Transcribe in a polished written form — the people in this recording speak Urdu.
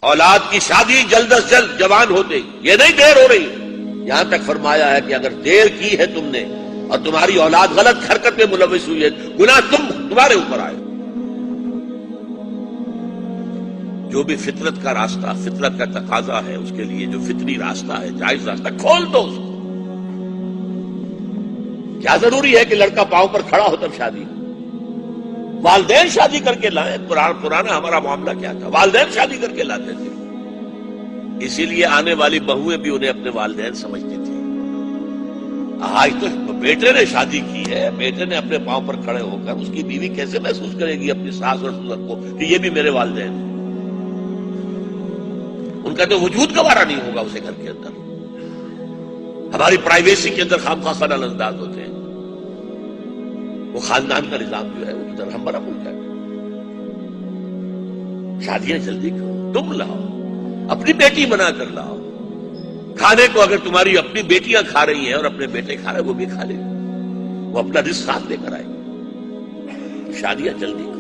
اولاد کی شادی جلد از جلد جوان ہوتے ہی، یہ نہیں دیر ہو رہی. یہاں تک فرمایا ہے کہ اگر دیر کی ہے تم نے اور تمہاری اولاد غلط حرکت میں ملوث ہوئی ہے، گناہ تمہارے اوپر آئے. جو بھی فطرت کا راستہ، فطرت کا تقاضا ہے، اس کے لیے جو فطری راستہ ہے، جائز راستہ، کھول دو اس کو. کیا ضروری ہے کہ لڑکا پاؤں پر کھڑا ہو تب شادی؟ والدین شادی کر کے لائیں. پرانا ہمارا معاملہ کیا تھا؟ والدین شادی کر کے لاتے تھے. اسی لیے آنے والی بہویں بھی انہیں اپنے والدین سمجھتی تھی. آج تو بیٹے نے شادی کی ہے، بیٹے نے اپنے پاؤں پر کھڑے ہو کر، اس کی بیوی کیسے محسوس کرے گی اپنی ساس اور سسر کو کہ یہ بھی میرے والدین ہیں؟ ان کا تو وجود گوارا نہیں ہوگا اسے گھر کے اندر. ہماری پرائیویسی کے اندر خامخواہ خلل انداز ہوتے ہیں. وہ خاندان کا نظام جو ہے وہ ادھر ہم برا ملک ہے. شادیاں جلدی کرو، تم لاؤ، اپنی بیٹی بنا کر لاؤ. کھانے کو اگر تمہاری اپنی بیٹیاں کھا رہی ہیں اور اپنے بیٹے کھا رہے ہیں، وہ بھی کھا لیں، وہ اپنا رزق ساتھ لے کر آئے. شادیاں جلدی کرو.